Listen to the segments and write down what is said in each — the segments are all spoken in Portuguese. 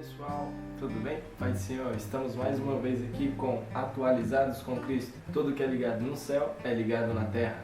Pessoal, tudo bem? Pai do Senhor, estamos mais uma vez aqui com Atualizados com Cristo. Tudo que é ligado no céu é ligado na terra.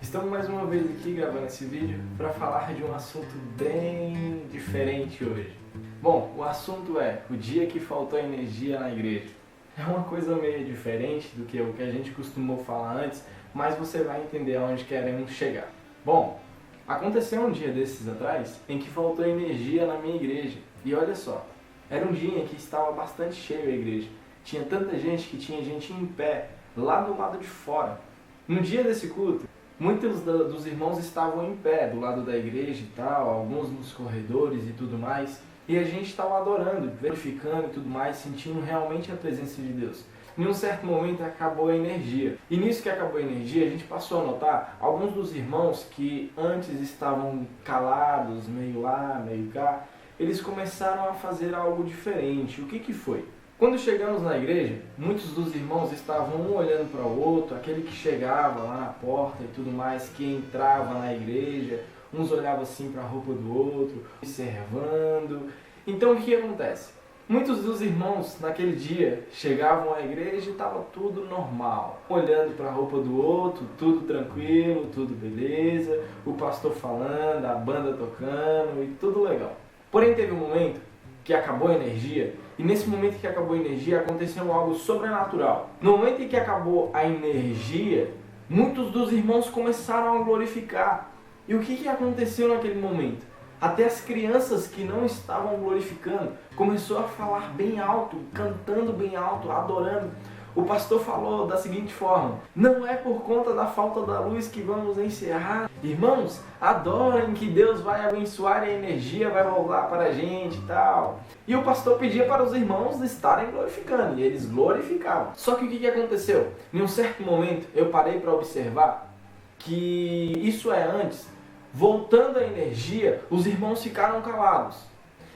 Estamos mais uma vez aqui gravando esse vídeo para falar de um assunto bem diferente hoje. Bom, o assunto é o dia que faltou energia na igreja. É uma coisa meio diferente do que o que a gente costumou falar antes, mas você vai entender aonde queremos chegar. Bom, aconteceu um dia desses atrás em que faltou energia na minha igreja. E olha só, era um dia em que estava bastante cheio a igreja. Tinha tanta gente que tinha gente em pé, lá do lado de fora. No dia desse culto, muitos dos irmãos estavam em pé do lado da igreja e tal, alguns nos corredores e tudo mais. E a gente estava adorando, verificando e tudo mais, sentindo realmente a presença de Deus. Em um certo momento acabou a energia. E nisso que acabou a energia, a gente passou a notar alguns dos irmãos que antes estavam calados, meio lá, meio cá, eles começaram a fazer algo diferente. O que foi? Quando chegamos na igreja, muitos dos irmãos estavam um olhando para o outro, aquele que chegava lá na porta e tudo mais, que entrava na igreja, uns olhavam assim para a roupa do outro, observando. Então o que acontece? Muitos dos irmãos naquele dia chegavam à igreja e estava tudo normal, olhando para a roupa do outro, tudo tranquilo, tudo beleza, o pastor falando, a banda tocando e tudo legal. Porém teve um momento que acabou a energia, e nesse momento que acabou a energia aconteceu algo sobrenatural. No momento em que acabou a energia, muitos dos irmãos começaram a glorificar. E o que aconteceu naquele momento? Até as crianças que não estavam glorificando começou a falar bem alto, cantando bem alto, adorando. O pastor falou da seguinte forma: não é por conta da falta da luz que vamos encerrar. Irmãos, adorem que Deus vai abençoar e a energia vai voltar para a gente e tal. E o pastor pedia para os irmãos estarem glorificando, e eles glorificavam. Só que o que aconteceu? Em um certo momento eu parei para observar que isso é antes. Voltando a energia, os irmãos ficaram calados.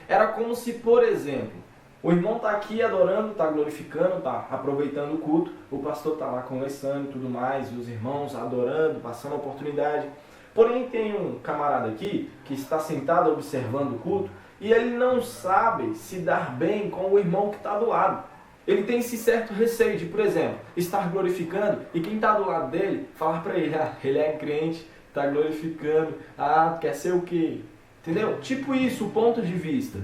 Era como se, por exemplo, o irmão está aqui adorando, está glorificando, está aproveitando o culto, o pastor está lá conversando e tudo mais, e os irmãos adorando, passando a oportunidade. Porém, tem um camarada aqui que está sentado observando o culto e ele não sabe se dar bem com o irmão que está do lado. Ele tem esse certo receio de, por exemplo, estar glorificando e quem está do lado dele falar para ele: ele é crente, está glorificando, quer ser o quê? Entendeu? Tipo isso, o ponto de vista.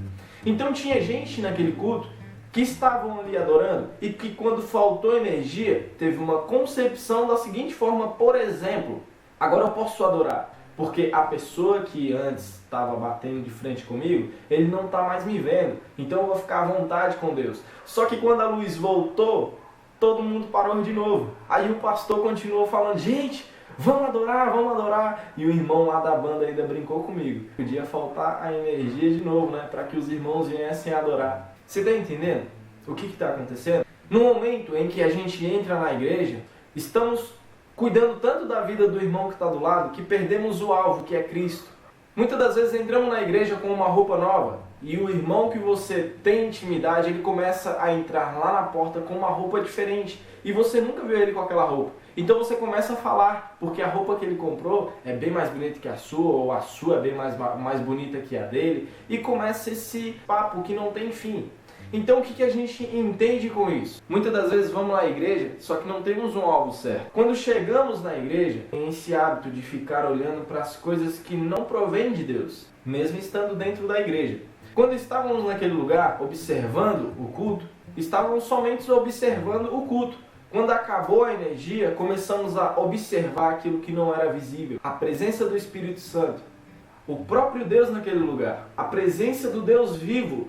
Então tinha gente naquele culto que estavam ali adorando e que quando faltou energia, teve uma concepção da seguinte forma: por exemplo, agora eu posso adorar, porque a pessoa que antes estava batendo de frente comigo, ele não está mais me vendo, então eu vou ficar à vontade com Deus. Só que quando a luz voltou, todo mundo parou de novo. Aí o pastor continuou falando: gente, vamos adorar. E o irmão lá da banda ainda brincou comigo. Podia faltar a energia de novo, né? Para que os irmãos viessem adorar. Você está entendendo o que está acontecendo? No momento em que a gente entra na igreja, estamos cuidando tanto da vida do irmão que está do lado, que perdemos o alvo, que é Cristo. Muitas das vezes entramos na igreja com uma roupa nova, e o irmão que você tem intimidade, ele começa a entrar lá na porta com uma roupa diferente, e você nunca viu ele com aquela roupa. Então você começa a falar, porque a roupa que ele comprou é bem mais bonita que a sua, ou a sua é bem mais bonita que a dele, e começa esse papo que não tem fim. Então o que a gente entende com isso? Muitas das vezes vamos à igreja, só que não temos um alvo certo. Quando chegamos na igreja, tem esse hábito de ficar olhando para as coisas que não provêm de Deus, mesmo estando dentro da igreja. Quando estávamos naquele lugar, observando o culto, estávamos somente observando o culto. Quando acabou a energia, começamos a observar aquilo que não era visível. A presença do Espírito Santo, o próprio Deus naquele lugar, a presença do Deus vivo,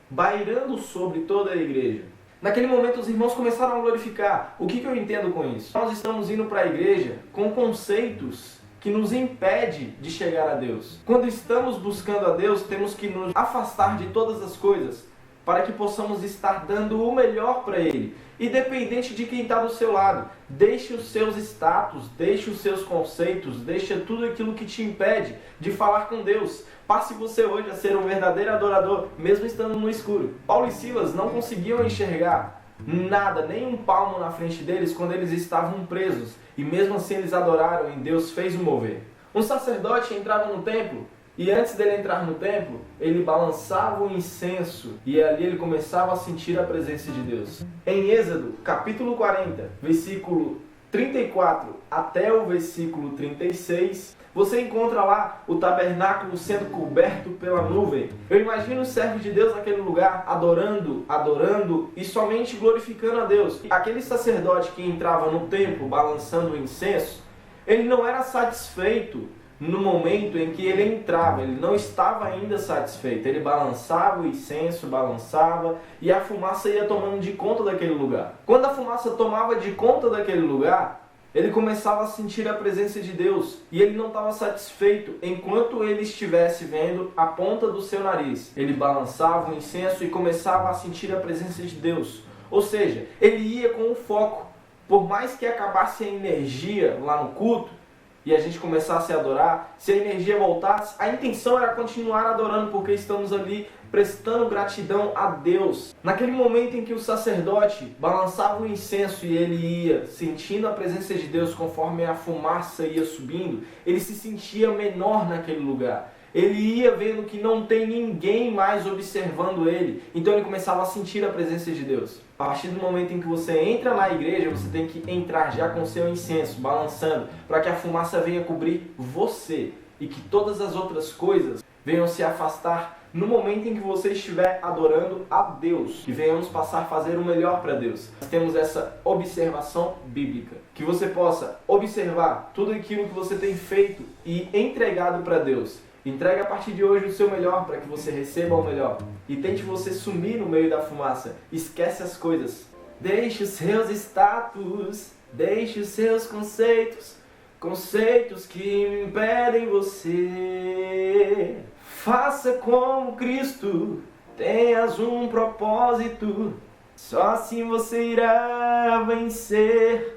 bairando sobre toda a igreja. Naquele momento os irmãos começaram a glorificar. O que eu entendo com isso? Nós estamos indo para a igreja com conceitos que nos impedem de chegar a Deus. Quando estamos buscando a Deus, temos que nos afastar de todas as coisas para que possamos estar dando o melhor para Ele. Independente de quem está do seu lado, deixe os seus status, deixe os seus conceitos, deixe tudo aquilo que te impede de falar com Deus. Passe você hoje a ser um verdadeiro adorador, mesmo estando no escuro. Paulo e Silas não conseguiam enxergar nada, nem um palmo na frente deles quando eles estavam presos. E mesmo assim eles adoraram e Deus fez o mover. Um sacerdote entrava no templo E antes dele entrar no templo, ele balançava o incenso e ali ele começava a sentir a presença de Deus. Em Êxodo, capítulo 40, versículo 34 até o versículo 36, você encontra lá o tabernáculo sendo coberto pela nuvem. Eu imagino os servos de Deus naquele lugar adorando e somente glorificando a Deus. Aquele sacerdote que entrava no templo balançando o incenso, ele não era satisfeito no momento em que ele entrava, ele não estava ainda satisfeito. Ele balançava o incenso, balançava, e a fumaça ia tomando de conta daquele lugar. Quando a fumaça tomava de conta daquele lugar, ele começava a sentir a presença de Deus, e ele não estava satisfeito enquanto ele estivesse vendo a ponta do seu nariz. Ele balançava o incenso e começava a sentir a presença de Deus. Ou seja, ele ia com o foco. Por mais que acabasse a energia lá no culto, e a gente começasse a adorar, se a energia voltasse, a intenção era continuar adorando, porque estamos ali prestando gratidão a Deus. Naquele momento em que o sacerdote balançava o incenso e ele ia sentindo a presença de Deus conforme a fumaça ia subindo, ele se sentia menor naquele lugar. Ele ia vendo que não tem ninguém mais observando ele. Então ele começava a sentir a presença de Deus. A partir do momento em que você entra na igreja, você tem que entrar já com seu incenso, balançando, para que a fumaça venha cobrir você. E que todas as outras coisas venham se afastar no momento em que você estiver adorando a Deus. Que venhamos passar a fazer o melhor para Deus. Nós temos essa observação bíblica. Que você possa observar tudo aquilo que você tem feito e entregado para Deus. Entregue a partir de hoje o seu melhor para que você receba o melhor. E tente você sumir no meio da fumaça. Esquece as coisas. Deixe os seus status, deixe os seus conceitos, conceitos que impedem você. Faça como Cristo, tenhas um propósito. Só assim você irá vencer.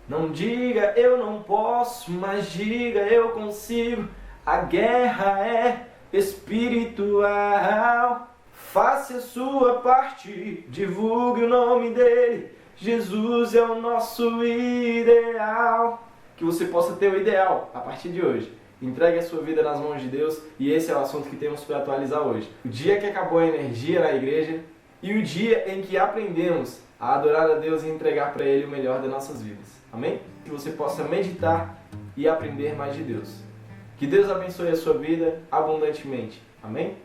Não diga eu não posso, mas diga eu consigo. A guerra é espiritual. Faça a sua parte, divulgue o nome dele. Jesus é o nosso ideal. Que você possa ter o ideal a partir de hoje. Entregue a sua vida nas mãos de Deus. E esse é o assunto que temos para atualizar hoje. O dia que acabou a energia na igreja e o dia em que aprendemos a adorar a Deus e entregar para Ele o melhor das nossas vidas. Amém? Que você possa meditar e aprender mais de Deus. Que Deus abençoe a sua vida abundantemente. Amém?